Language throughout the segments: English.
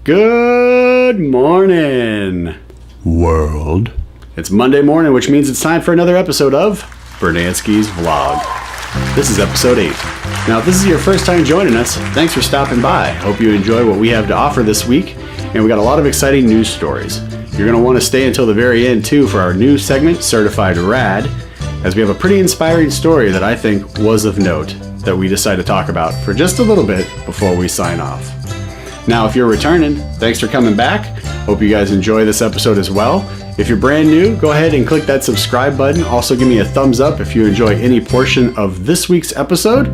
Good morning, world. It's Monday morning, which means it's time for another episode of Brunansky's Vlog. This is episode 8. Now, if this is your first time joining us, thanks for stopping by. Hope you enjoy what we have to offer this week, and we got a lot of exciting news stories. You're going to want to stay until the very end, too, for our new segment, Certified Rad, as we have a pretty inspiring story that I think was of note that we decided to talk about for just a little bit before we sign off. Now, if you're returning, thanks for coming back. Hope you guys enjoy this episode as well. If you're brand new, go ahead and click that subscribe button. Also, give me a thumbs up if you enjoy any portion of this week's episode.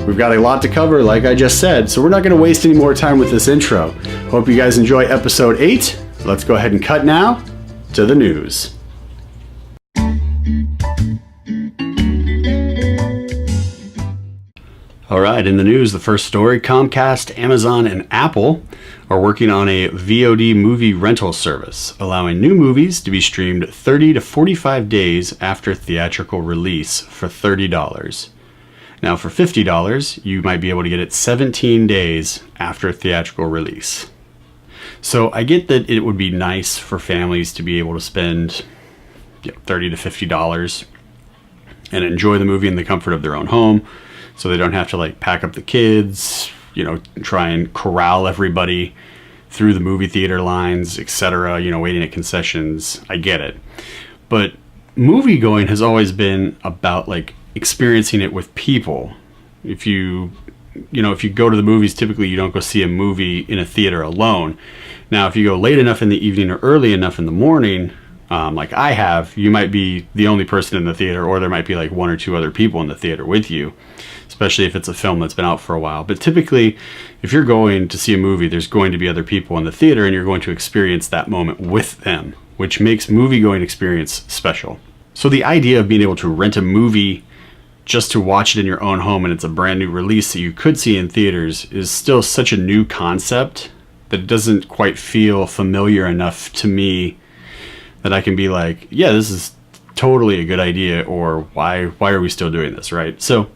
We've got a lot to cover, like I just said, so we're not going to waste any more time with this intro. Hope you guys enjoy episode 8. Let's go ahead and cut now to the news. Alright, in the news, the first story, Comcast, Amazon, and Apple are working on a VOD movie rental service, allowing new movies to be streamed 30 to 45 days after theatrical release for $30. Now, for $50, you might be able to get it 17 days after theatrical release. So I get that it would be nice for families to be able to spend $30 to $50 and enjoy the movie in the comfort of their own home, so they don't have to pack up the kids, try and corral everybody through the movie theater lines, etc., waiting at concessions. I get it. But movie going has always been about experiencing it with people. If you go to the movies, typically you don't go see a movie in a theater alone. Now, if you go late enough in the evening or early enough in the morning, like I have, you might be the only person in the theater, or there might be one or two other people in the theater with you, especially if it's a film that's been out for a while. But typically, if you're going to see a movie, there's going to be other people in the theater, and you're going to experience that moment with them, which makes movie-going experience special. So the idea of being able to rent a movie just to watch it in your own home, and it's a brand new release that you could see in theaters, is still such a new concept that it doesn't quite feel familiar enough to me that I can be like, yeah, this is totally a good idea, or why are we still doing this, right? So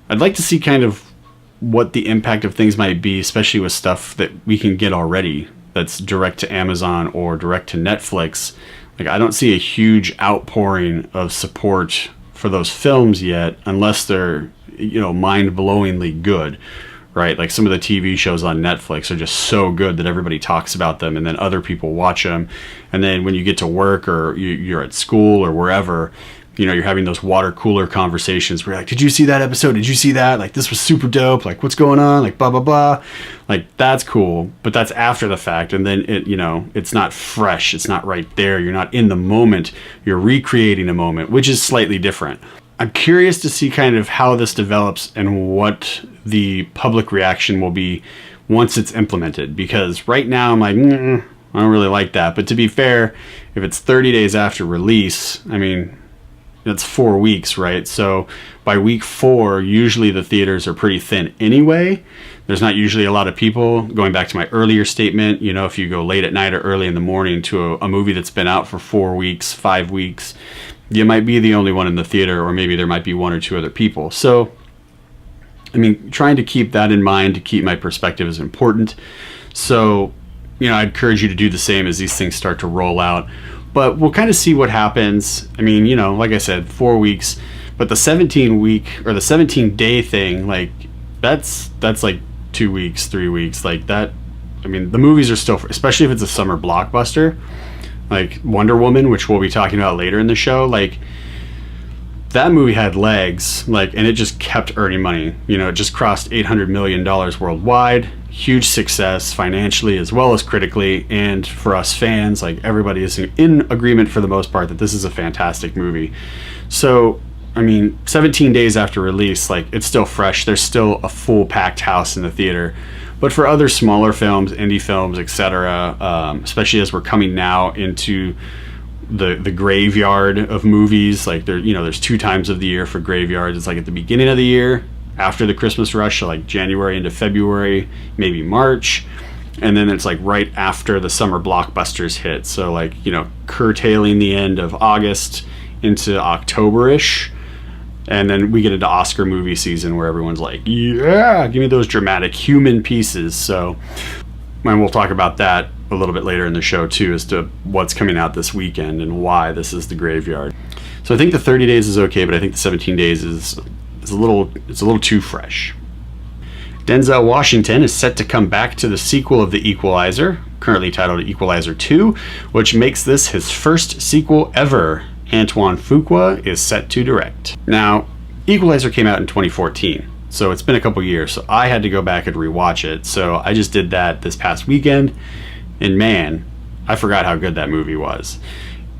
I'd like to see kind of what the impact of things might be, especially with stuff that we can get already that's direct to Amazon or direct to Netflix. I don't see a huge outpouring of support for those films yet, unless they're, mind-blowingly good, right? Some of the TV shows on Netflix are just so good that everybody talks about them, and then other people watch them. And then when you get to work, or you're at school or wherever, you're having those water cooler conversations where you're like, did you see that episode? Did you see that? This was super dope. What's going on? Blah, blah, blah. That's cool. But that's after the fact. And then it's not fresh. It's not right there. You're not in the moment. You're recreating a moment, which is slightly different. I'm curious to see kind of how this develops and what the public reaction will be once it's implemented. Because right now I'm like, I don't really like that. But to be fair, if it's 30 days after release, that's 4 weeks, right? So by week 4, usually the theaters are pretty thin anyway. There's not usually a lot of people. Going back to my earlier statement, if you go late at night or early in the morning to a movie that's been out for 4 weeks, 5 weeks, you might be the only one in the theater, or maybe there might be 1 or 2 other people. So, trying to keep that in mind, to keep my perspective, is important. So, I'd encourage you to do the same as these things start to roll out. But we'll kind of see what happens. Like I said, 4 weeks, but the 17-week or the 17-day thing, that's 2 weeks, 3 weeks, that. The movies are still, especially if it's a summer blockbuster, like Wonder Woman, which we'll be talking about later in the show. That movie had legs, and it just kept earning money. It just crossed $800 million worldwide. Huge success financially as well as critically, and for us fans, everybody is in agreement for the most part that this is a fantastic movie. So 17 days after release, it's still fresh. There's still a full packed house in the theater. But for other smaller films, indie films, etc., especially as we're coming now into the graveyard of movies, there's 2 times of the year for graveyards. It's at the beginning of the year, after the Christmas rush, so January into February, maybe March, and then it's right after the summer blockbusters hit. So curtailing the end of August into October-ish, And then we get into Oscar movie season where everyone's like, yeah, give me those dramatic human pieces. So And we'll talk about that a little bit later in the show too, as to what's coming out this weekend and why this is the graveyard. So I think the 30 days is okay, but I think the 17 days is a little too fresh. Denzel Washington is set to come back to the sequel of The Equalizer, currently titled Equalizer 2, which makes this his first sequel ever. Antoine Fuqua is set to direct. Now, Equalizer came out in 2014, so it's been a couple years, so I had to go back and rewatch it. So I just did that this past weekend, and man, I forgot how good that movie was.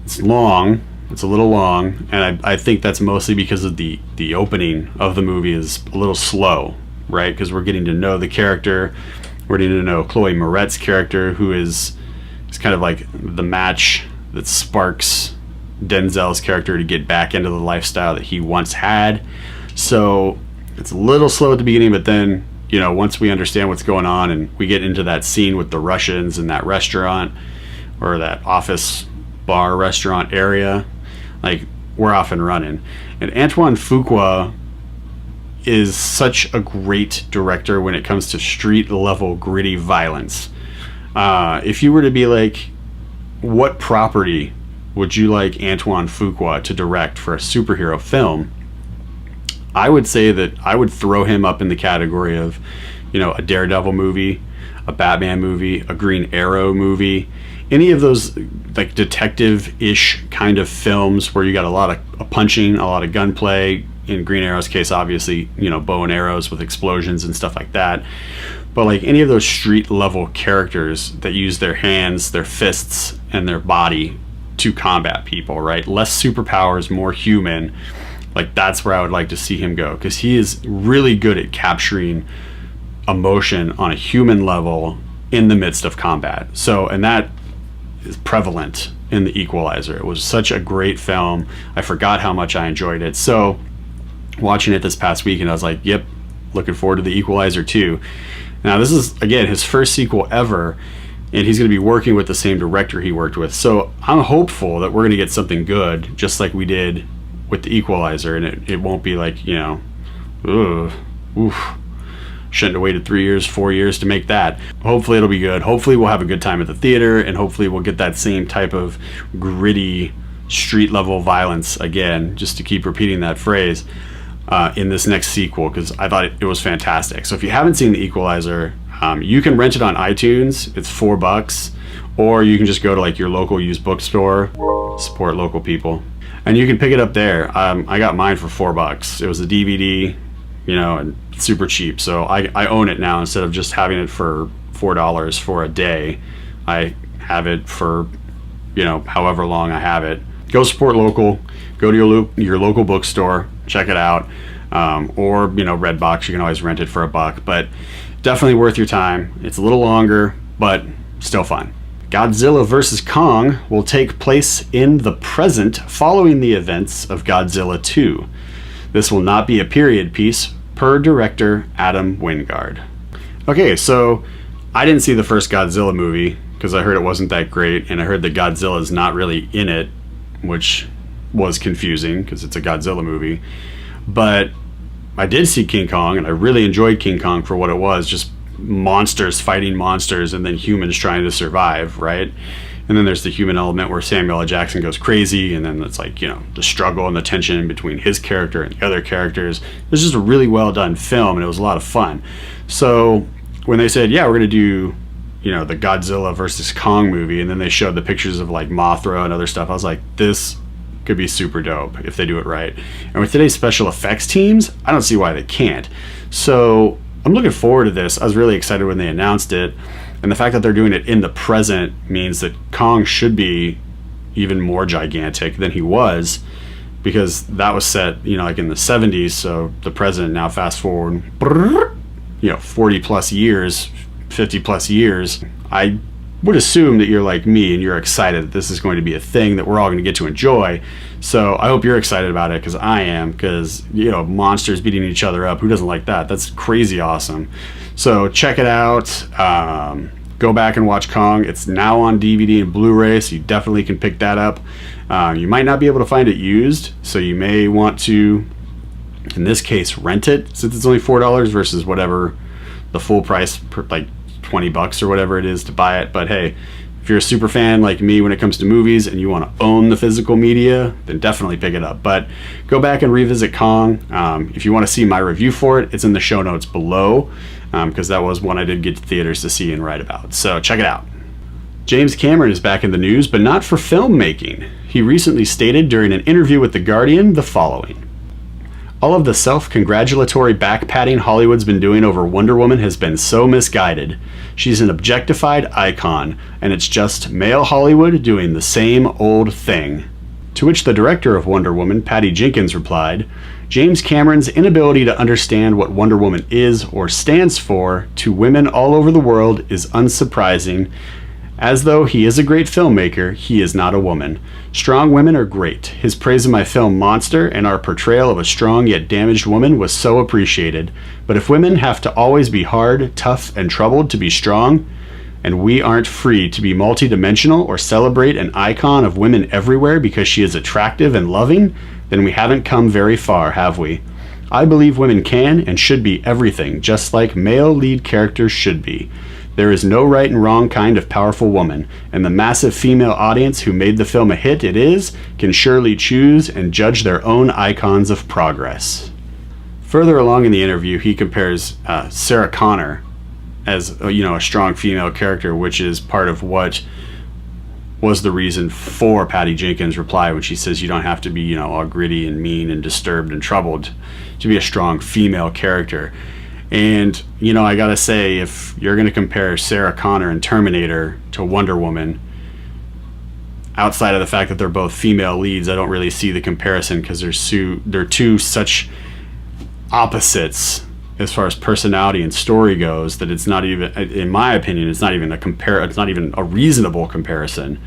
It's long, it's a little long, and I think that's mostly because of the opening of the movie is a little slow, right? Because we're getting to know the character, we're getting to know Chloe Moretz' character, who is kind of like the match that sparks Denzel's character to get back into the lifestyle that he once had. So it's a little slow at the beginning, but then, you know, once we understand what's going on and we get into that scene with the Russians in that restaurant or that office bar restaurant area, like, we're off and running. And Antoine Fuqua is such a great director when it comes to street level gritty violence. If you were to be like, what property would you like Antoine Fuqua to direct for a superhero film, I would say that I would throw him up in the category of, you know, a Daredevil movie, a Batman movie, a Green Arrow movie, any of those like detective-ish kind of films where you got a lot of punching, a lot of gunplay. In Green Arrow's case, obviously, you know, bow and arrows with explosions and stuff like that. But like any of those street level characters that use their hands, their fists, and their body to combat people, right? Less superpowers, more human. Like, that's where I would like to see him go, because he is really good at capturing emotion on a human level in the midst of combat. So, and that is prevalent in The Equalizer. It was such a great film. I forgot how much I enjoyed it. So watching it this past weekend, I was like, yep, looking forward to The Equalizer 2. Now, this is, again, his first sequel ever, and he's going to be working with the same director he worked with. So I'm hopeful that we're going to get something good, just like we did with The Equalizer, and it won't be like, you know, shouldn't have waited 3 years, 4 years to make that. Hopefully it'll be good. Hopefully we'll have a good time at the theater, and hopefully we'll get that same type of gritty street level violence again, just to keep repeating that phrase, in this next sequel, because I thought it was fantastic. So if you haven't seen The Equalizer, you can rent it on iTunes. It's $4, or you can just go to like your local used bookstore, support local people, and you can pick it up there. I got mine for $4. It was a DVD, you know, and super cheap. So I own it now. Instead of just having it for $4 for a day, I have it for, you know, however long I have it. Go support local. Go to your local bookstore. Check it out. Or, you know, Redbox. You can always rent it for $1. But definitely worth your time. It's a little longer, but still fun. Godzilla vs. Kong will take place in the present following the events of Godzilla 2. This will not be a period piece, per director Adam Wingard. Okay, so I didn't see the first Godzilla movie because I heard it wasn't that great, and I heard that Godzilla is not really in it, which was confusing because it's a Godzilla movie. But I did see King Kong, and I really enjoyed King Kong for what it was, just monsters fighting monsters and then humans trying to survive, right? And then there's the human element where Samuel L. Jackson goes crazy, and then it's like, you know, the struggle and the tension between his character and the other characters. It was just a really well done film, and it was a lot of fun. So when they said, yeah, we're going to do, you know, the Godzilla versus Kong movie, and then they showed the pictures of like Mothra and other stuff, I was like, this could be super dope if they do it right. And with today's special effects teams, I don't see why they can't. So I'm looking forward to this. I was really excited when they announced it. And the fact that they're doing it in the present means that Kong should be even more gigantic than he was, because that was set, you know, like in the 70s. So the present, now fast forward, you know, 40 plus years, 50 plus years. I would assume that you're like me and you're excited that this is going to be a thing that we're all going to get to enjoy. So I hope you're excited about it, because I am, because, you know, monsters beating each other up, who doesn't like that? That's crazy awesome. So check it out. Go back and watch Kong. It's now on DVD and Blu-ray, so you definitely can pick that up. You might not be able to find it used, so you may want to, in this case, rent it, since it's only $4 versus whatever the full price, like $20 or whatever it is to buy it. But hey, if you're a super fan like me when it comes to movies and you want to own the physical media, then definitely pick it up. But go back and revisit Kong. If you want to see my review for it, it's in the show notes below, because that was one I did get to theaters to see and write about. So check it out. James Cameron is back in the news, but not for filmmaking. He recently stated during an interview with The Guardian the following: "All of the self-congratulatory back-patting Hollywood's been doing over Wonder Woman has been so misguided. She's an objectified icon, and it's just male Hollywood doing the same old thing." To which the director of Wonder Woman, Patty Jenkins, replied, "James Cameron's inability to understand what Wonder Woman is or stands for to women all over the world is unsurprising. As though he is a great filmmaker, he is not a woman. Strong women are great. His praise of my film Monster and our portrayal of a strong yet damaged woman was so appreciated. But if women have to always be hard, tough, and troubled to be strong, and we aren't free to be multidimensional or celebrate an icon of women everywhere because she is attractive and loving, then we haven't come very far, have we? I believe women can and should be everything, just like male lead characters should be. There is no right and wrong kind of powerful woman, and the massive female audience who made the film a hit it is can surely choose and judge their own icons of progress." Further along in the interview, he compares Sarah Connor as a strong female character, which is part of what was the reason for Patty Jenkins' reply when she says you don't have to be all gritty and mean and disturbed and troubled to be a strong female character. And, I gotta say, if you're gonna compare Sarah Connor and Terminator to Wonder Woman, outside of the fact that they're both female leads, I don't really see the comparison, because they're two such opposites as far as personality and story goes that it's not even, in my opinion, it's not even a reasonable comparison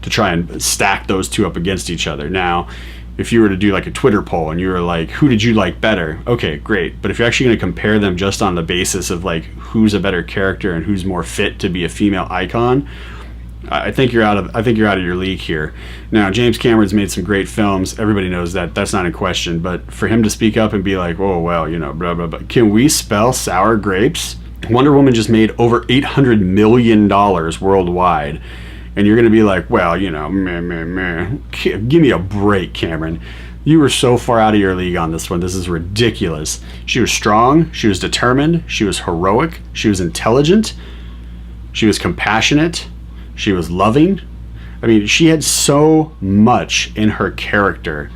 to try and stack those two up against each other. Now, if you were to do like a Twitter poll and you were like, who did you like better? Okay, great. But if you're actually going to compare them just on the basis of like who's a better character and who's more fit to be a female icon, I think you're out of your league here. Now, James Cameron's made some great films. Everybody knows that. That's not in question. But for him to speak up and be like, oh, well, blah, blah, blah. Can we spell sour grapes? Wonder Woman just made over $800 million worldwide. And you're going to be like, well, meh. Give me a break, Cameron. You were so far out of your league on this one. This is ridiculous. She was strong. She was determined. She was heroic. She was intelligent. She was compassionate. She was loving. I mean, she had so much in her character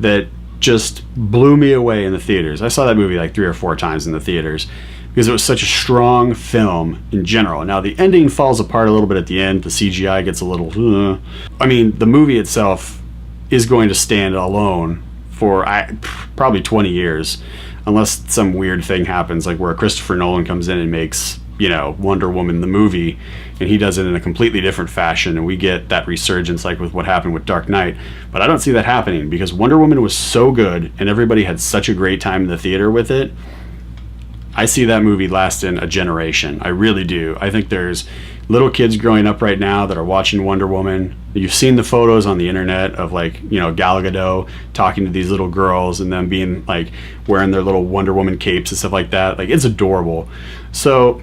that just blew me away in the theaters. I saw that movie like 3 or 4 times in the theaters, because it was such a strong film in general. Now, the ending falls apart a little bit at the end. The CGI gets a little... I mean, the movie itself is going to stand alone for probably 20 years, unless some weird thing happens, like where Christopher Nolan comes in and makes, Wonder Woman the movie, and he does it in a completely different fashion, and we get that resurgence like with what happened with Dark Knight. But I don't see that happening, because Wonder Woman was so good, and everybody had such a great time in the theater with it. I see that movie lasting a generation. I really do. I think there's little kids growing up right now that are watching Wonder Woman. You've seen the photos on the internet of Gal Gadot talking to these little girls and them being like wearing their little Wonder Woman capes and stuff like that. It's adorable. So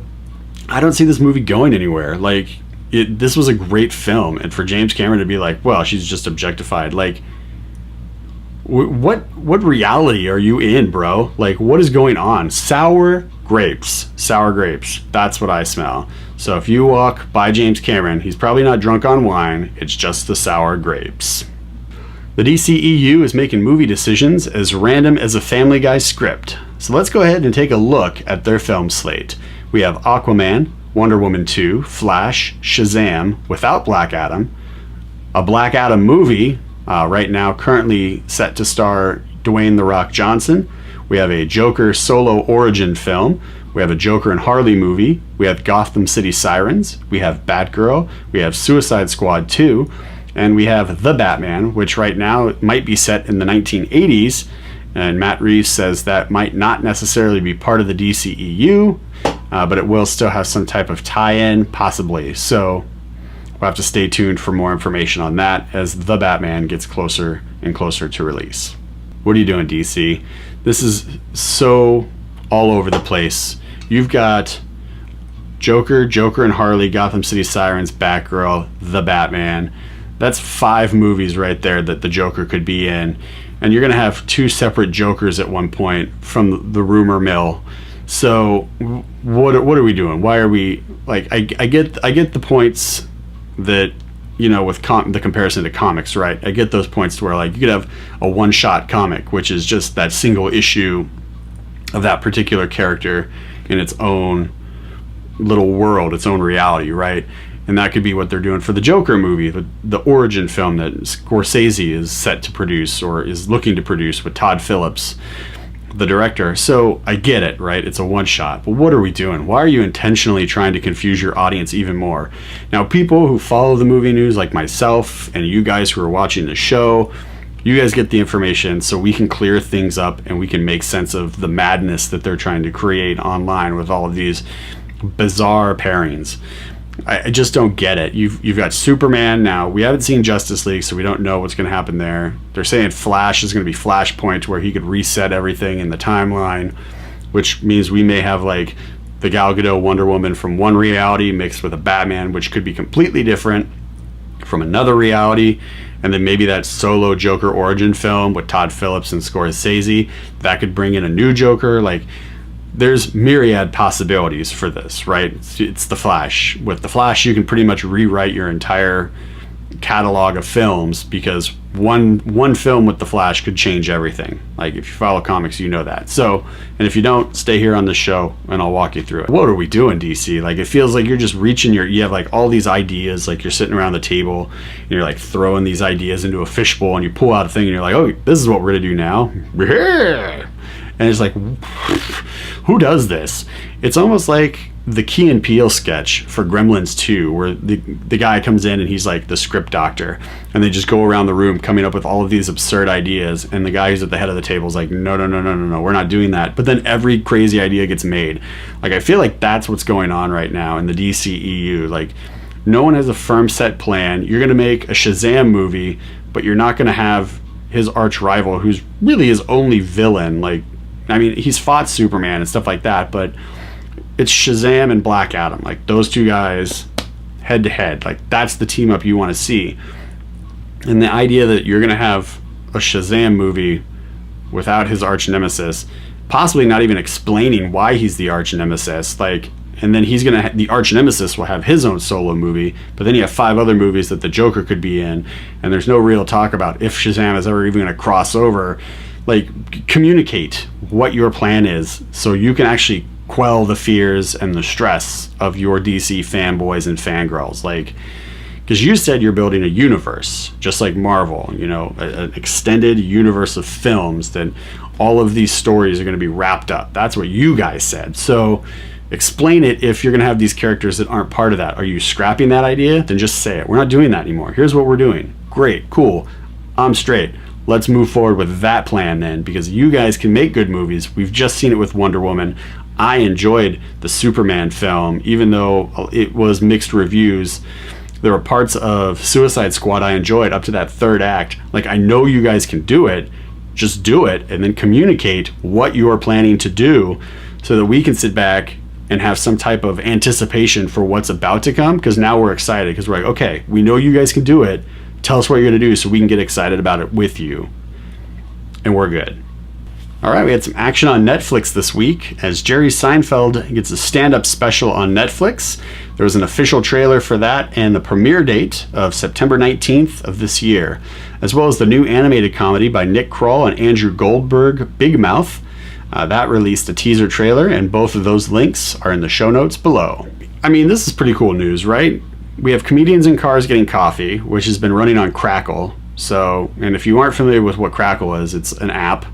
I don't see this movie going anywhere. This was a great film, and for James Cameron to be like, well, she's just objectified. What reality are you in, bro? What is going on? Sour grapes. That's what I smell. So if you walk by James Cameron, he's probably not drunk on wine. It's just the sour grapes. The DCEU is making movie decisions as random as a Family Guy script. So let's go ahead and take a look at their film slate. We have Aquaman, Wonder Woman 2, Flash, Shazam, without Black Adam, a Black Adam movie, right now currently set to star Dwayne "The Rock" Johnson. We have a Joker solo origin film. We have a Joker and Harley movie. We have Gotham City Sirens. We have Batgirl. We have Suicide Squad 2. And we have The Batman, which right now might be set in the 1980s. And Matt Reeves says that might not necessarily be part of the DCEU, but it will still have some type of tie-in, possibly. So we'll have to stay tuned for more information on that as The Batman gets closer and closer to release. What are you doing, DC? This is so all over the place. You've got Joker, Joker and Harley, Gotham City Sirens, Batgirl, The Batman. That's 5 movies right there that the Joker could be in. And you're going to have 2 separate Jokers at one point from the rumor mill. So what are we doing? Why are we like? I get the points that, you know, with the comparison to comics, right? I get those points to where like you could have a one-shot comic, which is just that single issue of that particular character in its own little world, its own reality, right? And that could be what they're doing for the Joker movie, the origin film that Scorsese is set to produce or is looking to produce with Todd Phillips, the director. So I get it, right? It's a one shot. But what are we doing? Why are you intentionally trying to confuse your audience even more? Now, people who follow the movie news like myself and you guys who are watching the show, you guys get the information so we can clear things up and we can make sense of the madness that they're trying to create online with all of these bizarre pairings. I just don't get it. You've got Superman now. We haven't seen Justice League, so we don't know what's going to happen there. They're saying Flash is going to be Flashpoint, where he could reset everything in the timeline, which means we may have like the Gal Gadot Wonder Woman from one reality mixed with a Batman, which could be completely different from another reality. And then maybe that solo Joker origin film with Todd Phillips and Scorsese, that could bring in a new Joker. Like, there's myriad possibilities for this, right? It's the Flash. With the Flash, you can pretty much rewrite your entire catalog of films, because one film with the Flash could change everything. Like, if you follow comics, you know that. So, and if you don't, stay here on the show and I'll walk you through it. What are we doing, DC? Like, it feels like you're just reaching you have like all these ideas, like you're sitting around the table and you're like throwing these ideas into a fishbowl and you pull out a thing and you're like, oh, this is what we're gonna do now. And it's like, who does this? It's almost like the Key and Peele sketch for Gremlins 2, where the guy comes in and he's like the script doctor, and they just go around the room coming up with all of these absurd ideas, and the guy who's at the head of the table is like, no, we're not doing that. But then every crazy idea gets made. Like, I feel like that's what's going on right now in the DCEU. Like, no one has a firm set plan. You're going to make a Shazam movie, but you're not going to have his arch rival, who's really his only villain. Like, I mean, he's fought Superman and stuff like that, but it's Shazam and Black Adam. Like, those two guys head to head. Like, that's the team up you want to see. And the idea that you're going to have a Shazam movie without his arch nemesis, possibly not even explaining why he's the arch nemesis, like, and then he's going to the arch nemesis will have his own solo movie, but then you have 5 other movies that the Joker could be in, and there's no real talk about if Shazam is ever even going to cross over. Like, communicate what your plan is so you can actually quell the fears and the stress of your DC fanboys and fangirls. Like, because you said you're building a universe just like Marvel, you know, an extended universe of films that all of these stories are going to be wrapped up. That's what you guys said. So explain it. If you're going to have these characters that aren't part of that, are you scrapping that idea? Then just say it. We're not doing that anymore. Here's what we're doing. Great, cool, I'm straight. Let's move forward with that plan then, because you guys can make good movies. We've just seen it with Wonder Woman. I enjoyed the Superman film, even though it was mixed reviews. There were parts of Suicide Squad I enjoyed up to that 3rd act. Like, I know you guys can do it. Just do it, and then communicate what you're planning to do so that we can sit back and have some type of anticipation for what's about to come, because now we're excited, because we're like, okay, we know you guys can do it. Tell us what you're going to do so we can get excited about it with you. And we're good. All right, we had some action on Netflix this week as Jerry Seinfeld gets a stand-up special on Netflix. There was an official trailer for that and the premiere date of September 19th of this year, as well as the new animated comedy by Nick Kroll and Andrew Goldberg, Big Mouth. That released a teaser trailer, and both of those links are in the show notes below. I mean, this is pretty cool news, right? We have Comedians in Cars Getting Coffee, which has been running on Crackle. So, and if you aren't familiar with what Crackle is, it's an app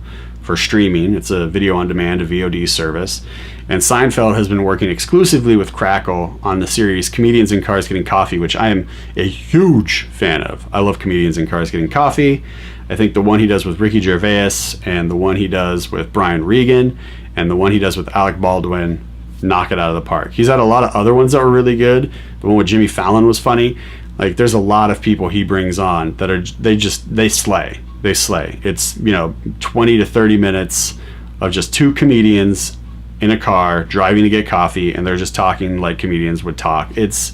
for streaming. It's a video on demand, a VOD service. And Seinfeld has been working exclusively with Crackle on the series Comedians in Cars Getting Coffee, which I am a huge fan of. I love Comedians in Cars Getting Coffee. I think the one he does with Ricky Gervais and the one he does with Brian Regan and the one he does with Alec Baldwin knock it out of the park. He's had a lot of other ones that were really good. The one with Jimmy Fallon was funny. Like, there's a lot of people he brings on that are, they slay. They slay. It's, you know, 20 to 30 minutes of just 2 comedians in a car, driving to get coffee, and they're just talking like comedians would talk. It's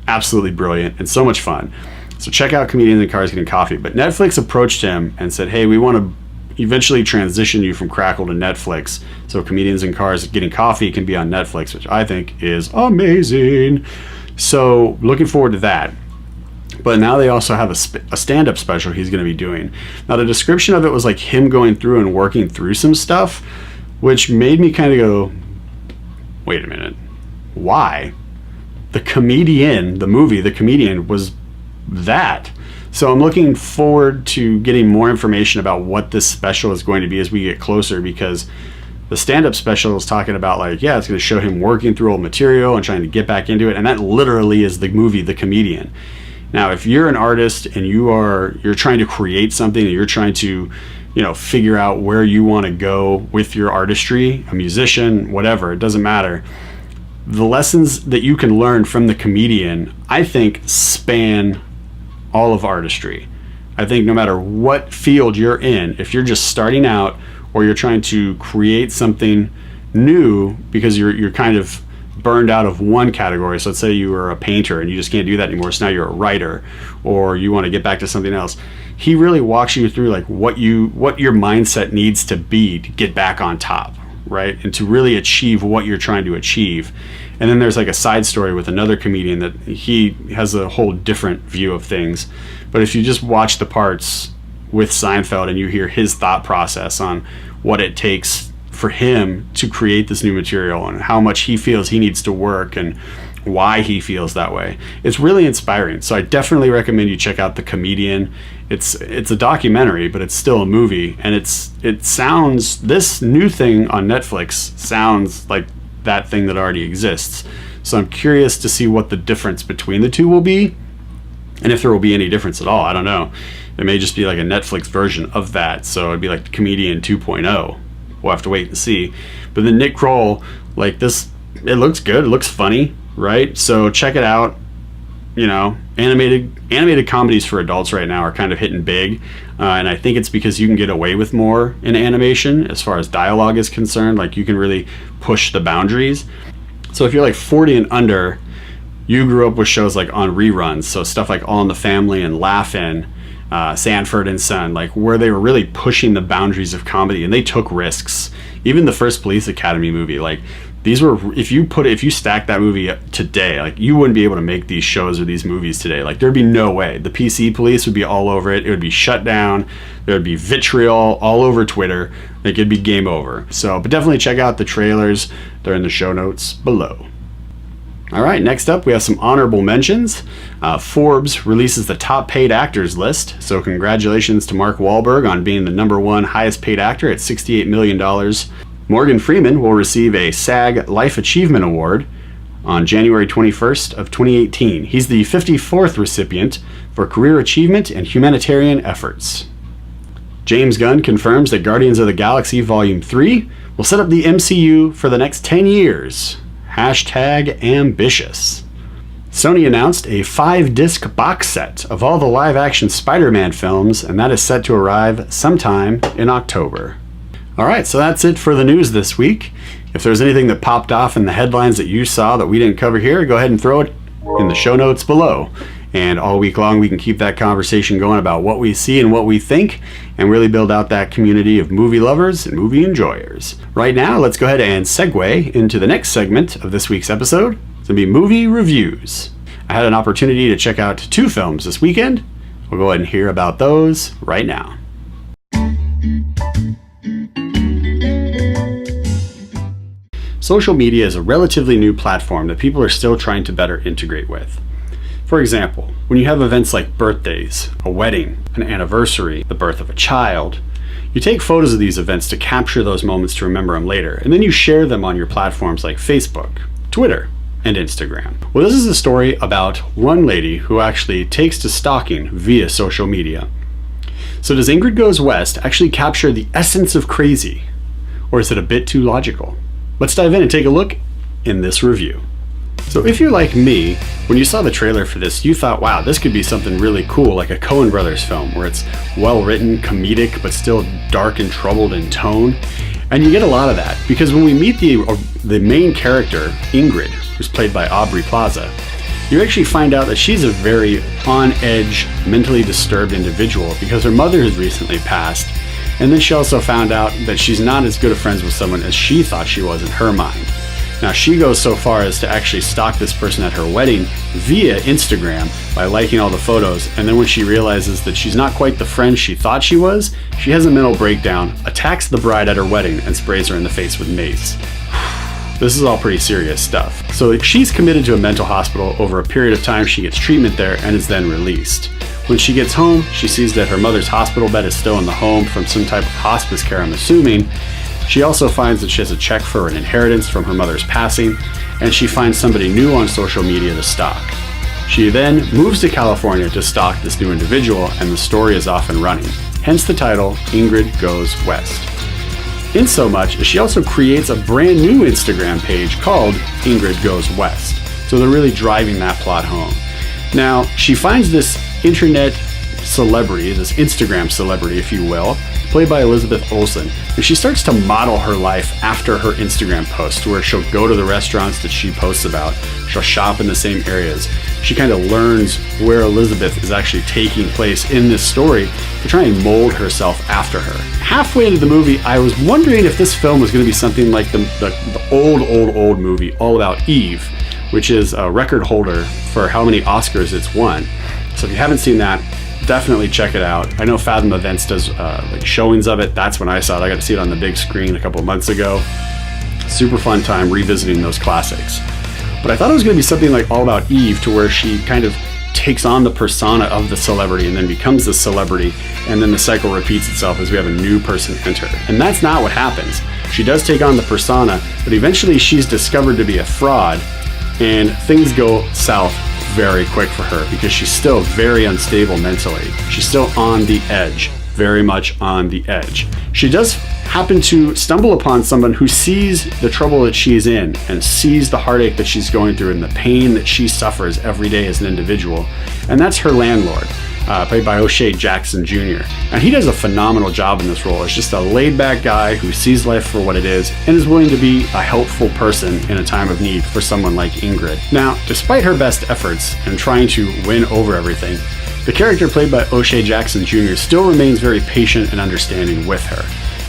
absolutely brilliant and so much fun. So check out Comedians in Cars Getting Coffee. But Netflix approached him and said, hey, we want to eventually transition you from Crackle to Netflix, so Comedians in Cars Getting Coffee can be on Netflix, which I think is amazing. So looking forward to that. But now they also have a stand-up special he's going to be doing. Now the description of it was like him going through and working through some stuff, which made me kind of go, wait a minute, why? The Comedian, the movie, The Comedian, was that. So I'm looking forward to getting more information about what this special is going to be as we get closer, because the stand-up special is talking about like, yeah, it's going to show him working through old material and trying to get back into it, and that literally is the movie The Comedian. Now, if you're an artist and you're trying to create something and you're trying to, figure out where you want to go with your artistry, a musician, whatever, it doesn't matter. The lessons that you can learn from The Comedian, I think, span all of artistry. I think no matter what field you're in, if you're just starting out or you're trying to create something new because you're kind of burned out of one category. So let's say you were a painter and you just can't do that anymore, so now you're a writer, or you want to get back to something else. He really walks you through like what your mindset needs to be to get back on top, right? And to really achieve what you're trying to achieve. And then there's like a side story with another comedian that he has a whole different view of things. But if you just watch the parts with Seinfeld and you hear his thought process on what it takes for him to create this new material and how much he feels he needs to work and why he feels that way, it's really inspiring. So I definitely recommend you check out The Comedian. It's a documentary, but it's still a movie, and this new thing on Netflix sounds like that thing that already exists. So I'm curious to see what the difference between the two will be, and if there will be any difference at all. I don't know. It may just be like a Netflix version of that, so it'd be like The Comedian 2.0. We'll have to wait and see. But then Nick Kroll, like this, it looks good, it looks funny, right? So check it out. Animated comedies for adults right now are kind of hitting big, and I think it's because you can get away with more in animation as far as dialogue is concerned. Like, you can really push the boundaries. So if you're like 40 and under, you grew up with shows like on reruns, so stuff like All in the Family and Laugh-In, Sanford and Son, like where they were really pushing the boundaries of comedy, and they took risks. Even the first Police Academy movie, like these were, if you stack that movie up today, like you wouldn't be able to make these shows or these movies today. Like there'd be no way. The PC police would be all over it. It would be shut down. There would be vitriol all over Twitter. Like it'd be game over. So, but definitely check out the trailers. They're in the show notes below. All right, next up we have some honorable mentions. Forbes releases the top paid actors list. So congratulations to Mark Wahlberg on being the #1 highest paid actor at $68 million. Morgan Freeman will receive a SAG Life Achievement Award on January 21st of 2018. He's the 54th recipient for career achievement and humanitarian efforts. James Gunn confirms that Guardians of the Galaxy Volume 3 will set up the MCU for the next 10 years. #ambitious. Sony announced a 5-disc box set of all the live-action Spider-Man films, and that is set to arrive sometime in October. All right, so that's it for the news this week. If there's anything that popped off in the headlines that you saw that we didn't cover here, go ahead and throw it in the show notes below. And all week long, we can keep that conversation going about what we see and what we think, and really build out that community of movie lovers and movie enjoyers. Right now, let's go ahead and segue into the next segment of this week's episode. It's going to be movie reviews. I had an opportunity to check out 2 films this weekend. We'll go ahead and hear about those right now. Social media is a relatively new platform that people are still trying to better integrate with. For example, when you have events like birthdays, a wedding, an anniversary, the birth of a child, you take photos of these events to capture those moments to remember them later, and then you share them on your platforms like Facebook, Twitter, and Instagram. Well, this is a story about one lady who actually takes to stalking via social media. So does Ingrid Goes West actually capture the essence of crazy, or is it a bit too logical? Let's dive in and take a look in this review. So if you're like me, when you saw the trailer for this, you thought, wow, this could be something really cool, like a Coen Brothers film, where it's well written, comedic, but still dark and troubled in tone. And you get a lot of that, because when we meet the the main character, Ingrid, who's played by Aubrey Plaza, you actually find out that she's a very on-edge, mentally disturbed individual because her mother has recently passed, and then she also found out that she's not as good of friends with someone as she thought she was in her mind. Now, she goes so far as to actually stalk this person at her wedding via Instagram by liking all the photos, and then when she realizes that she's not quite the friend she thought she was, she has a mental breakdown, attacks the bride at her wedding, and sprays her in the face with mace. This is all pretty serious stuff. So she's committed to a mental hospital. Over a period of time, she gets treatment there and is then released. When she gets home, she sees that her mother's hospital bed is still in the home from some type of hospice care, I'm assuming. She also finds that she has a check for an inheritance from her mother's passing, and she finds somebody new on social media to stalk. She then moves to California to stalk this new individual, and the story is off and running. Hence the title, Ingrid Goes West. In so much as she also creates a brand new Instagram page called Ingrid Goes West. So they're really driving that plot home. Now, she finds this internet celebrity, this Instagram celebrity, if you will, played by Elizabeth Olsen, and she starts to model her life after her Instagram posts, where she'll go to the restaurants that she posts about, she'll shop in the same areas. She kind of learns where Elizabeth is actually taking place in this story to try and mold herself after her. Halfway into the movie, I was wondering if this film was going to be something like the old movie All About Eve, which is a record holder for how many Oscars it's won. So if you haven't seen that, definitely check it out. I know Fathom Events does like showings of it. That's when I saw it. I got to see it on the big screen a couple of months ago. Super fun time revisiting those classics. But I thought it was going to be something like All About Eve, to where she kind of takes on the persona of the celebrity and then becomes the celebrity, and then the cycle repeats itself as we have a new person enter. And that's not what happens. She does take on the persona, but eventually she's discovered to be a fraud, and things go south very quick for her because she's still very unstable mentally. She's still on the edge, very much on the edge. She does happen to stumble upon someone who sees the trouble that she's in and sees the heartache that she's going through and the pain that she suffers every day as an individual, and that's her landlord, played by O'Shea Jackson Jr. And he does a phenomenal job in this role as just a laid-back guy who sees life for what it is and is willing to be a helpful person in a time of need for someone like Ingrid. Now, despite her best efforts in trying to win over everything, the character played by O'Shea Jackson Jr. still remains very patient and understanding with her.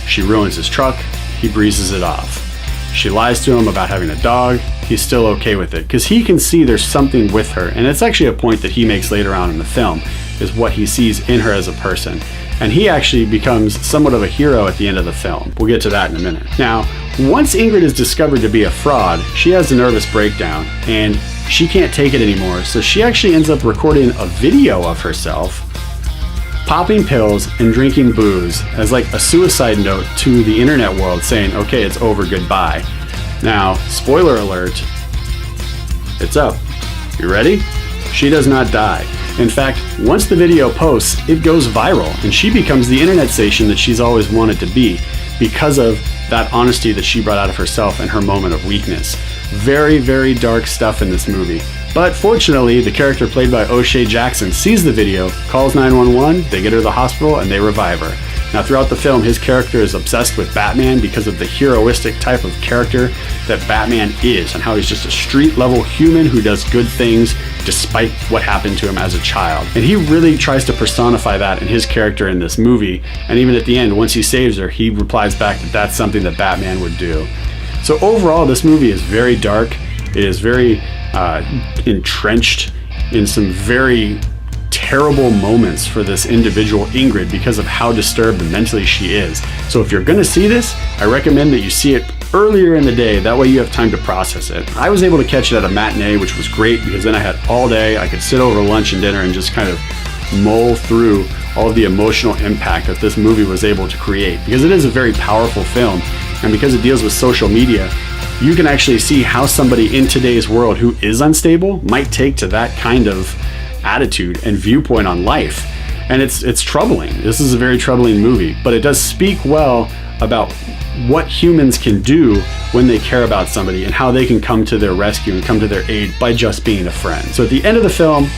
She ruins his truck, he breezes it off. She lies to him about having a dog, he's still okay with it because he can see there's something with her, and it's actually a point that he makes later on in the film, is what he sees in her as a person. And he actually becomes somewhat of a hero at the end of the film. We'll get to that in a minute. Now, once Ingrid is discovered to be a fraud, she has a nervous breakdown and she can't take it anymore, so she actually ends up recording a video of herself popping pills and drinking booze as like a suicide note to the internet world, saying, okay, it's over, goodbye. Now, spoiler alert, it's up. You ready? She does not die. In fact, once the video posts, it goes viral and she becomes the internet sensation that she's always wanted to be because of that honesty that she brought out of herself in her moment of weakness. Very, very dark stuff in this movie. But fortunately, the character played by O'Shea Jackson sees the video, calls 911, they get her to the hospital, and they revive her. Now, throughout the film, his character is obsessed with Batman because of the heroistic type of character that Batman is, and how he's just a street-level human who does good things despite what happened to him as a child. And he really tries to personify that in his character in this movie, and even at the end, once he saves her, he replies back that that's something that Batman would do. So overall, this movie is very dark. It is very entrenched in some very terrible moments for this individual Ingrid because of how disturbed and mentally she is. So if you're gonna see this, I recommend that you see it earlier in the day. That way you have time to process it. I was able to catch it at a matinee, which was great because then I had all day. I could sit over lunch and dinner and just kind of mull through all of the emotional impact that this movie was able to create, because it is a very powerful film, and because it deals with social media, you can actually see how somebody in today's world who is unstable might take to that kind of attitude and viewpoint on life. And it's troubling. This is a very troubling movie, but it does speak well about what humans can do when they care about somebody and how they can come to their rescue and come to their aid by just being a friend. So at the end of the film,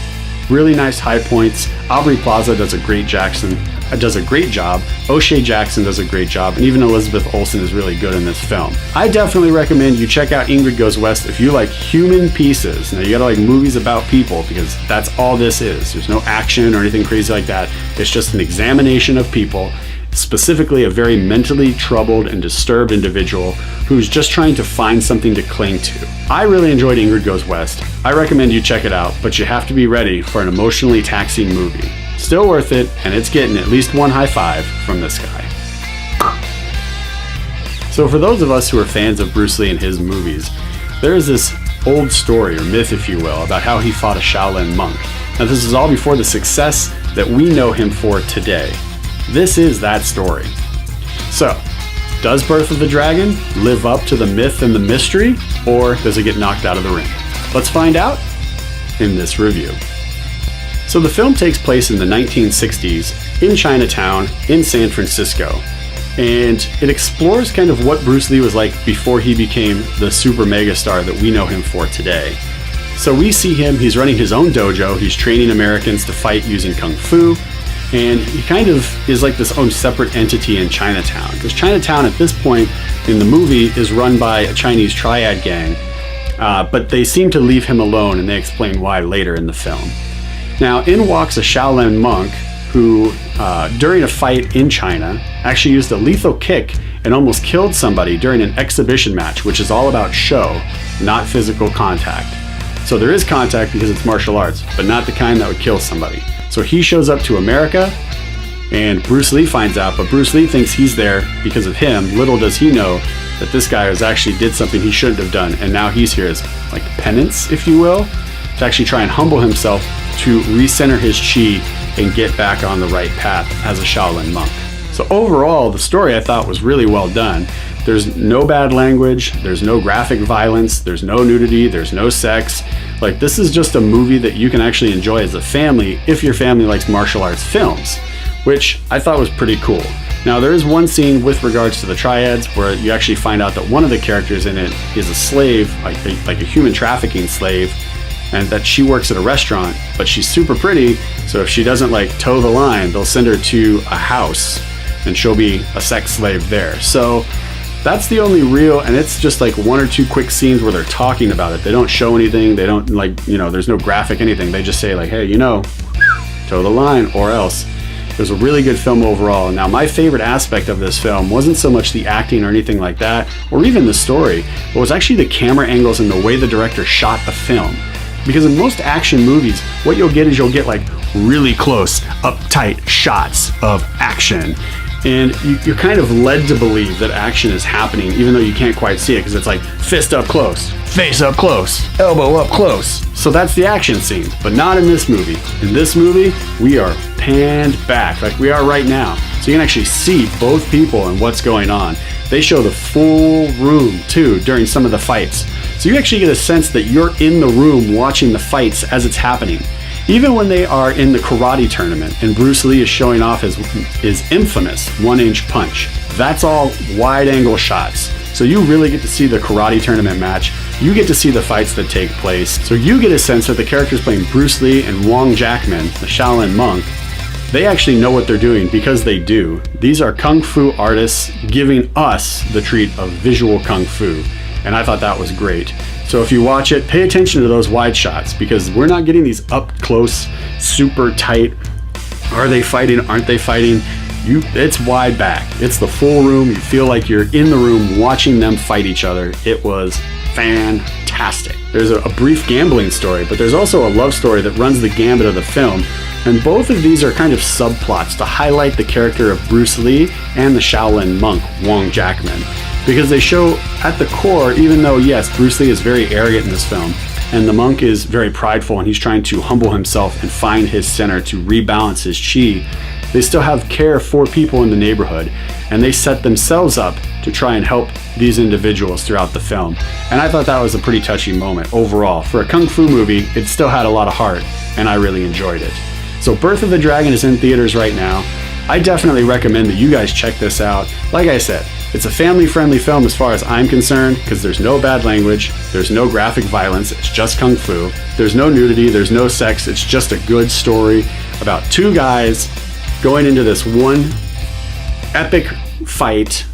really nice high points. Aubrey Plaza does a great Jackson, does a great job, O'Shea Jackson does a great job, and even Elizabeth Olsen is really good in this film. I definitely recommend you check out Ingrid Goes West if you like human pieces. Now you gotta like movies about people, because that's all this is. There's no action or anything crazy like that. It's just an examination of people, specifically a very mentally troubled and disturbed individual who's just trying to find something to cling to. I really enjoyed Ingrid Goes West. I recommend you check it out, but you have to be ready for an emotionally taxing movie. Still worth it, and it's getting at least one high five from this guy. So for those of us who are fans of Bruce Lee and his movies, there is this old story, or myth if you will, about how he fought a Shaolin monk. Now this is all before the success that we know him for today. This is that story. So, does Birth of the Dragon live up to the myth and the mystery, or does it get knocked out of the ring? Let's find out in this review. So the film takes place in the 1960s in Chinatown in San Francisco, and it explores kind of what Bruce Lee was like before he became the super megastar that we know him for today. So we see him, he's running his own dojo, he's training Americans to fight using Kung Fu, and he kind of is like this own separate entity in Chinatown. Because Chinatown at this point in the movie is run by a Chinese triad gang, but they seem to leave him alone, and they explain why later in the film. Now in walks a Shaolin monk who, during a fight in China, actually used a lethal kick and almost killed somebody during an exhibition match, which is all about show, not physical contact. So there is contact because it's martial arts, but not the kind that would kill somebody. So he shows up to America, and Bruce Lee finds out, but Bruce Lee thinks he's there because of him. Little does he know that this guy has actually did something he shouldn't have done, and now he's here as like penance, if you will, to actually try and humble himself to recenter his chi and get back on the right path as a Shaolin monk. So overall, the story I thought was really well done. There's no bad language, there's no graphic violence, there's no nudity, there's no sex. Like, this is just a movie that you can actually enjoy as a family if your family likes martial arts films, which I thought was pretty cool. Now, there is one scene with regards to the triads where you actually find out that one of the characters in it is a slave, like a human trafficking slave, and that she works at a restaurant, but she's super pretty, so if she doesn't like toe the line, they'll send her to a house and she'll be a sex slave there. So that's the only real, and it's just like one or two quick scenes where they're talking about it. They don't show anything, they don't like, you know, there's no graphic anything. They just say like, hey, you know, toe the line or else. It was a really good film overall. Now, my favorite aspect of this film wasn't so much the acting or anything like that, or even the story, but was actually the camera angles and the way the director shot the film. Because in most action movies, what you'll get is you'll get like really close, uptight shots of action. And you're kind of led to believe that action is happening, even though you can't quite see it, because it's like fist up close, face up close, elbow up close. So that's the action scene, but not in this movie. In this movie, we are panned back, like we are right now. So you can actually see both people and what's going on. They show the full room, too, during some of the fights. So you actually get a sense that you're in the room watching the fights as it's happening. Even when they are in the karate tournament and Bruce Lee is showing off his infamous 1-inch punch, that's all wide angle shots. So you really get to see the karate tournament match. You get to see the fights that take place. So you get a sense that the characters playing Bruce Lee and Wong Jackman, the Shaolin monk, they actually know what they're doing because they do. These are Kung Fu artists giving us the treat of visual Kung Fu. And I thought that was great. So if you watch it, pay attention to those wide shots, because we're not getting these up close, super tight, are they fighting, aren't they fighting? It's wide back. It's the full room. You feel like you're in the room watching them fight each other. It was fantastic. There's a brief gambling story, but there's also a love story that runs the gambit of the film. And both of these are kind of subplots to highlight the character of Bruce Lee and the Shaolin monk, Wong Jackman. Because they show at the core, even though, yes, Bruce Lee is very arrogant in this film, and the monk is very prideful and he's trying to humble himself and find his center to rebalance his chi, they still have care for people in the neighborhood, and they set themselves up to try and help these individuals throughout the film. And I thought that was a pretty touching moment overall. For a Kung Fu movie, it still had a lot of heart, and I really enjoyed it. So Birth of the Dragon is in theaters right now. I definitely recommend that you guys check this out. Like I said, it's a family-friendly film as far as I'm concerned, because there's no bad language, there's no graphic violence, it's just Kung Fu. There's no nudity, there's no sex, it's just a good story about two guys going into this one epic fight,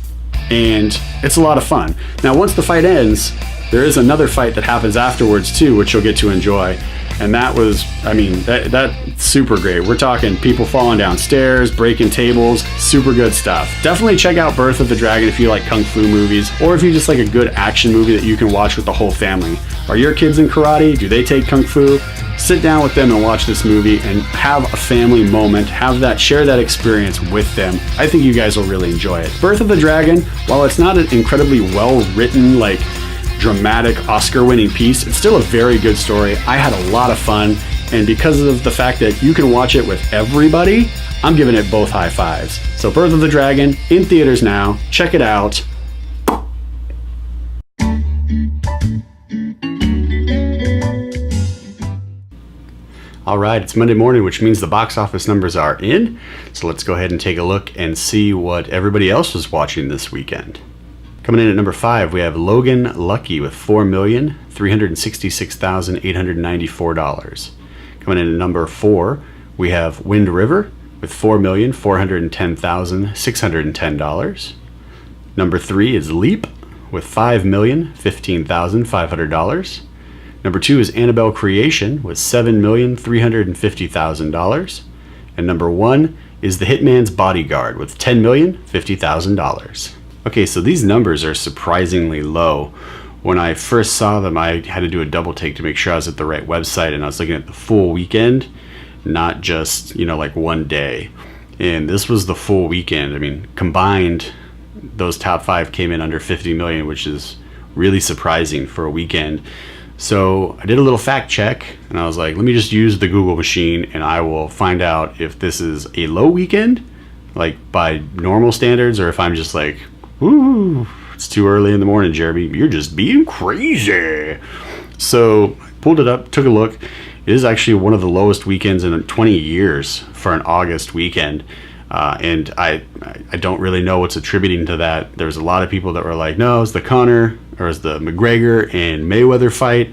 and it's a lot of fun. Now, once the fight ends, there is another fight that happens afterwards too, which you'll get to enjoy. And that was, I mean, that's super great. We're talking people falling downstairs, breaking tables, super good stuff. Definitely check out Birth of the Dragon if you like kung fu movies, or if you just like a good action movie that you can watch with the whole family. Are your kids in karate? Do they take kung fu? Sit down with them and watch this movie and have a family moment. Share that experience with them. I think you guys will really enjoy it. Birth of the Dragon, while it's not an incredibly well-written, like, dramatic Oscar-winning piece, it's still a very good story. I had a lot of fun, and because of the fact that you can watch it with everybody, I'm giving it both high fives. So Birth of the Dragon, in theaters now. Check it out. All right, it's Monday morning, which means the box office numbers are in. So let's go ahead and take a look and see what everybody else was watching this weekend. Coming in at number 5, we have Logan Lucky with $4,366,894. Coming in at number 4, we have Wind River with $4,410,610. Number 3 is Leap with $5,015,500. Number 2 is Annabelle Creation with $7,350,000. And number 1 is The Hitman's Bodyguard with $10,050,000. Okay, so these numbers are surprisingly low. When I first saw them, I had to do a double take to make sure I was at the right website, and I was looking at the full weekend, not just, like one day. And this was the full weekend. I mean, combined, those top 5 came in under 50 million, which is really surprising for a weekend. So I did a little fact check, and I was like, let me just use the Google machine, and I will find out if this is a low weekend, like by normal standards, or if I'm just like, ooh, it's too early in the morning, Jeremy. You're just being crazy. So I pulled it up, took a look. It is actually one of the lowest weekends in 20 years for an August weekend. And I don't really know what's attributing to that. There's a lot of people that were like, no, it's the Conor or it's the McGregor and Mayweather fight.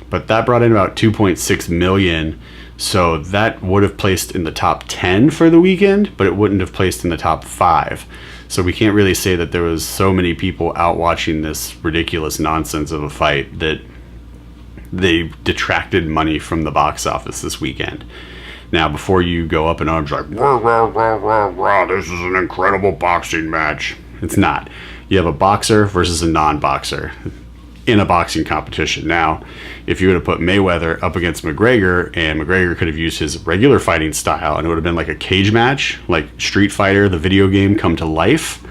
But that brought in about 2.6 million. So that would have placed in the top 10 for the weekend, but it wouldn't have placed in the top 5. So we can't really say that there was so many people out watching this ridiculous nonsense of a fight that they detracted money from the box office this weekend. Now, before you go up in arms like, rah, rah, rah, rah, rah, this is an incredible boxing match. It's not. You have a boxer versus a non-boxer in a boxing competition. Now, if you would have put Mayweather up against McGregor, and McGregor could have used his regular fighting style, and it would have been like a cage match, like Street Fighter, the video game, come to life,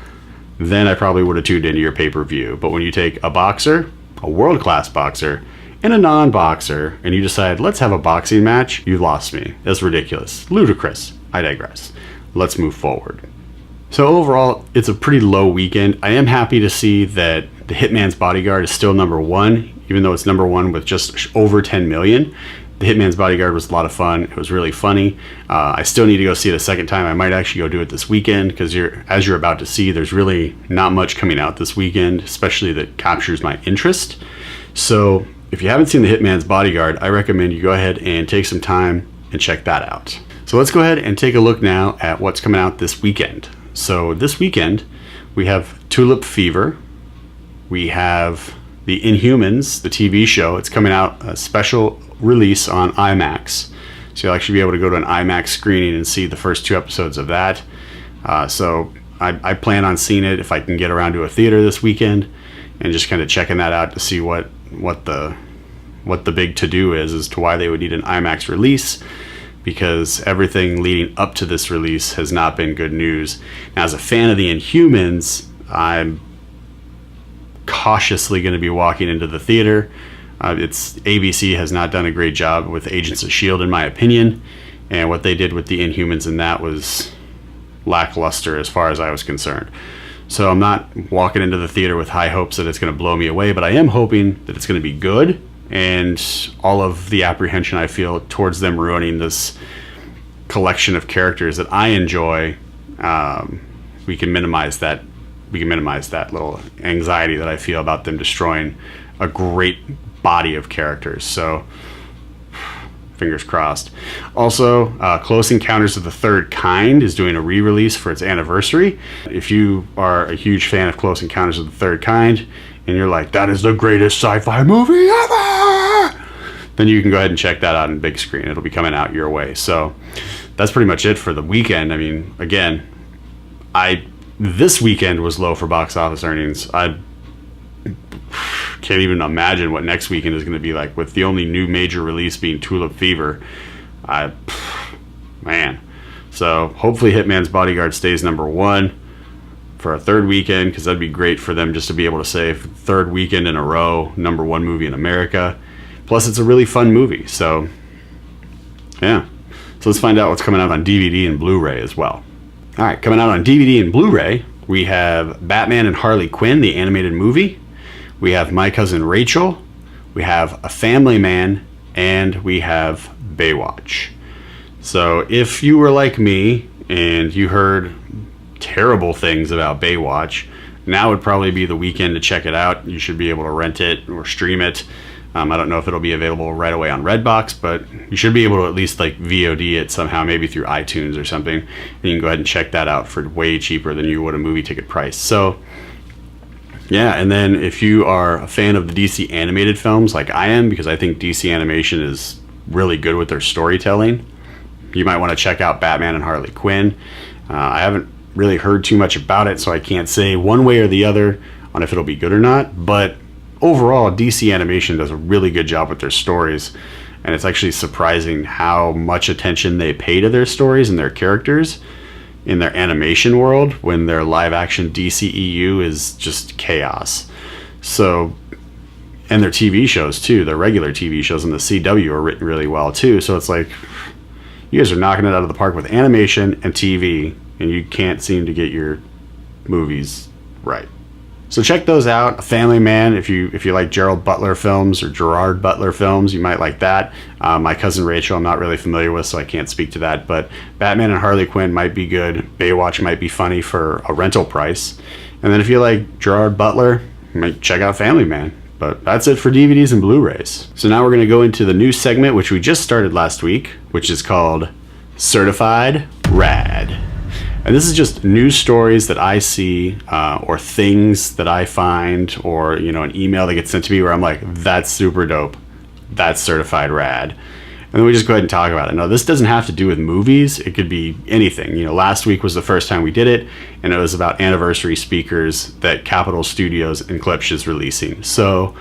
then I probably would have tuned into your pay-per-view. But when you take a boxer, a world-class boxer, and a non-boxer, and you decide, let's have a boxing match, you lost me. That's ridiculous. Ludicrous. I digress. Let's move forward. So overall, it's a pretty low weekend. I am happy to see that The Hitman's Bodyguard is still number 1, even though it's number 1 with just over 10 million. The Hitman's Bodyguard was a lot of fun. It was really funny. I still need to go see it a second time. I might actually go do it this weekend because as you're about to see, there's really not much coming out this weekend, especially that captures my interest. So if you haven't seen The Hitman's Bodyguard, I recommend you go ahead and take some time and check that out. So let's go ahead and take a look now at what's coming out this weekend. So this weekend, we have Tulip Fever. We have The Inhumans, the TV show. It's coming out a special release on IMAX. So you'll actually be able to go to an IMAX screening and see the first 2 episodes of that. So I plan on seeing it if I can get around to a theater this weekend, and just kind of checking that out to see what the big to-do is as to why they would need an IMAX release, because everything leading up to this release has not been good news. Now, as a fan of The Inhumans, I'm cautiously going to be walking into the theater. ABC has not done a great job with Agents of S.H.I.E.L.D. in my opinion, and what they did with The Inhumans in that was lackluster as far as I was concerned. So I'm not walking into the theater with high hopes that it's going to blow me away, but I am hoping that it's going to be good, and all of the apprehension I feel towards them ruining this collection of characters that I enjoy, we can minimize that little anxiety that I feel about them destroying a great body of characters. So fingers crossed. Also, Close Encounters of the Third Kind is doing a re-release for its anniversary. If you are a huge fan of Close Encounters of the Third Kind, and you're like, that is the greatest sci-fi movie ever, then you can go ahead and check that out in big screen. It'll be coming out your way. So that's pretty much it for the weekend. I mean, again, this weekend was low for box office earnings. I can't even imagine what next weekend is going to be like, with the only new major release being Tulip Fever. Man. So hopefully Hitman's Bodyguard stays number one for a third weekend, because that'd be great for them just to be able to say third weekend in a row, number one movie in America. Plus, it's a really fun movie. So, yeah. So let's find out what's coming out on DVD and Blu-ray as well. All right, coming out on DVD and Blu-ray, we have Batman and Harley Quinn, the animated movie. We have My Cousin Rachel. We have A Family Man. And we have Baywatch. So if you were like me and you heard terrible things about Baywatch, now would probably be the weekend to check it out. You should be able to rent it or stream it. I don't know if it'll be available right away on Redbox, but you should be able to at least like VOD it somehow, maybe through iTunes or something. And you can go ahead and check that out for way cheaper than you would a movie ticket price. So yeah, and then if you are a fan of the DC animated films like I am, because I think DC animation is really good with their storytelling, you might want to check out Batman and Harley Quinn. I haven't really heard too much about it, so I can't say one way or the other on if it'll be good or not, but overall, DC animation does a really good job with their stories, and it's actually surprising how much attention they pay to their stories and their characters in their animation world, when their live action DCEU is just chaos. So, and their TV shows too, their regular TV shows in the CW are written really well too. So it's like, you guys are knocking it out of the park with animation and TV, and you can't seem to get your movies right. So check those out. A Family Man, if you like Gerald Butler films or Gerard Butler films, you might like that. My Cousin Rachel, I'm not really familiar with, so I can't speak to that. But Batman and Harley Quinn might be good. Baywatch might be funny for a rental price. And then if you like Gerard Butler, you might check out Family Man. But that's it for DVDs and Blu-rays. So now we're going to go into the new segment, which we just started last week, which is called Certified Rad. And this is just news stories that I see, or things that I find, or an email that gets sent to me where I'm like, that's super dope, that's certified rad. And then we just go ahead and talk about it. Now, this doesn't have to do with movies. It could be anything. Last week was the first time we did it, and it was about anniversary speakers that Capitol Studios and Klipsch is releasing. So,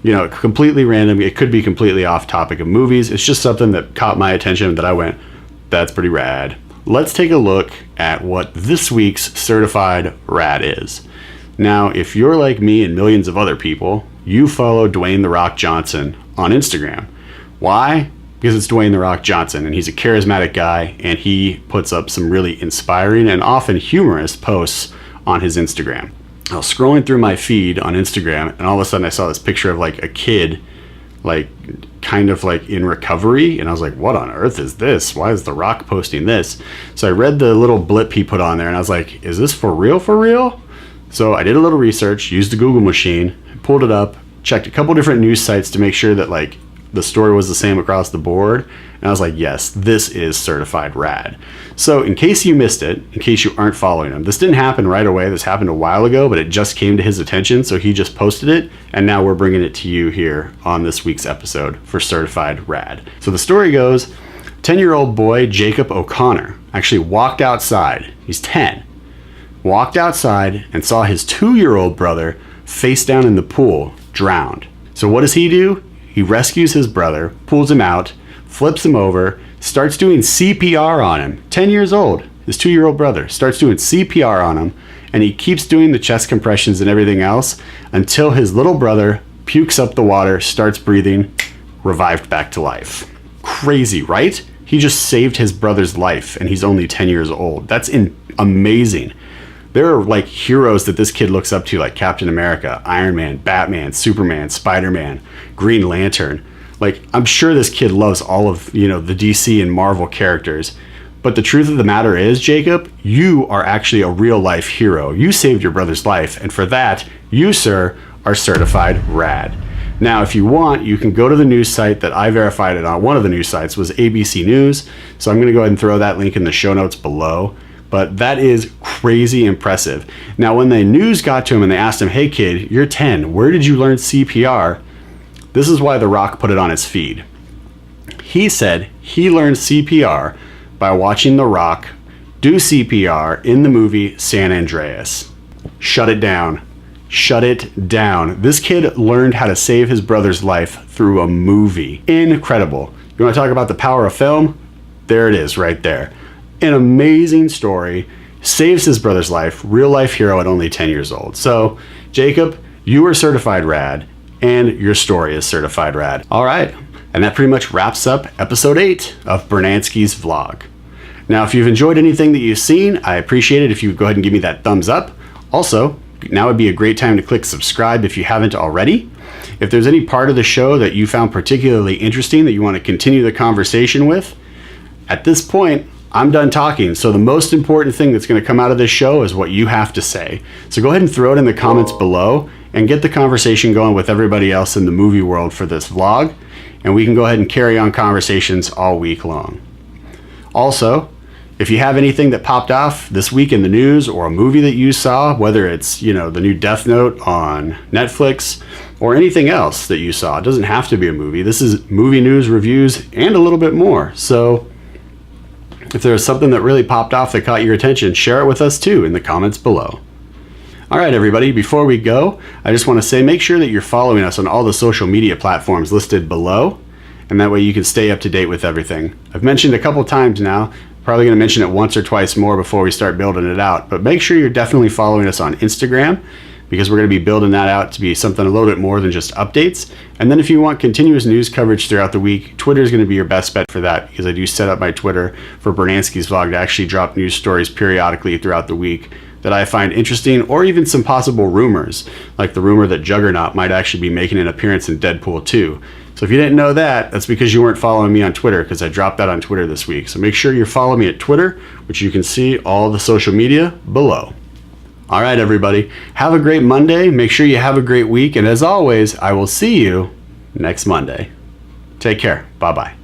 completely random. It could be completely off topic of movies. It's just something that caught my attention that I went, that's pretty rad. Let's take a look at what this week's certified rad is. Now, if you're like me and millions of other people, you follow Dwayne "The Rock" Johnson on Instagram. Why? Because it's Dwayne "The Rock" Johnson, and he's a charismatic guy, and he puts up some really inspiring and often humorous posts on his Instagram. I was scrolling through my feed on Instagram, and all of a sudden I saw this picture of like a kid, like kind of like in recovery, and I was like, what on earth is this? Why is The Rock posting this? So I read the little blip he put on there, and I was like, is this for real, for real? So I did a little research, used the Google machine, pulled it up, checked a couple different news sites to make sure that like the story was the same across the board, and I was like, yes, this is certified rad. So in case you missed it, in case you aren't following him, this didn't happen right away. This happened a while ago, but it just came to his attention, so he just posted it, and now we're bringing it to you here on this week's episode for certified rad. So the story goes, 10-year-old boy Jacob O'Connor actually walked outside. He's 10. Walked outside and saw his 2-year-old brother face down in the pool, drowned. So what does he do? He rescues his brother, pulls him out, flips him over, starts doing CPR on him. 10 years old, his 2-year-old brother, starts doing CPR on him, and he keeps doing the chest compressions and everything else until his little brother pukes up the water, starts breathing, revived back to life. Crazy, right? He just saved his brother's life, and he's only 10 years old. That's amazing. There are like heroes that this kid looks up to, like Captain America, Iron Man, Batman, Superman, Spider-Man, Green Lantern. Like, I'm sure this kid loves all of, the DC and Marvel characters. But the truth of the matter is, Jacob, you are actually a real life hero. You saved your brother's life, and for that, you, sir, are certified rad. Now, if you want, you can go to the news site that I verified it on. One of the news sites was ABC News. So I'm going to go ahead and throw that link in the show notes below. But that is crazy impressive. Now, when the news got to him and they asked him, hey kid, you're 10, where did you learn CPR? This is why The Rock put it on his feed. He said he learned CPR by watching The Rock do CPR in the movie San Andreas. Shut it down. Shut it down. This kid learned how to save his brother's life through a movie. Incredible. You want to talk about the power of film? There it is right there. An amazing story. Saves his brother's life. Real life hero at only 10 years old. So, Jacob, you are certified rad, and your story is certified rad. All right. And that pretty much wraps up episode 8 of Brunansky's vlog. Now, if you've enjoyed anything that you've seen, I appreciate it if you would go ahead and give me that thumbs up. Also, now would be a great time to click subscribe if you haven't already. If there's any part of the show that you found particularly interesting that you want to continue the conversation with, at this point, I'm done talking. So the most important thing that's going to come out of this show is what you have to say. So go ahead and throw it in the comments below and get the conversation going with everybody else in the movie world for this vlog. And we can go ahead and carry on conversations all week long. Also, if you have anything that popped off this week in the news or a movie that you saw, whether it's, the new Death Note on Netflix or anything else that you saw, it doesn't have to be a movie. This is movie news, reviews, and a little bit more. So if there's something that really popped off that caught your attention, share it with us too in the comments below. All right, everybody, before we go, I just want to say make sure that you're following us on all the social media platforms listed below, and that way you can stay up to date with everything. I've mentioned a couple times now, probably going to mention it once or twice more before we start building it out, but make sure you're definitely following us on Instagram, because we're going to be building that out to be something a little bit more than just updates. And then if you want continuous news coverage throughout the week, Twitter is going to be your best bet for that, because I do set up my Twitter for Brunansky's vlog to actually drop news stories periodically throughout the week that I find interesting, or even some possible rumors, like the rumor that Juggernaut might actually be making an appearance in Deadpool 2. So if you didn't know that, that's because you weren't following me on Twitter, because I dropped that on Twitter this week. So make sure you follow me at Twitter, which you can see all the social media below. All right, everybody, have a great Monday. Make sure you have a great week. And as always, I will see you next Monday. Take care. Bye-bye.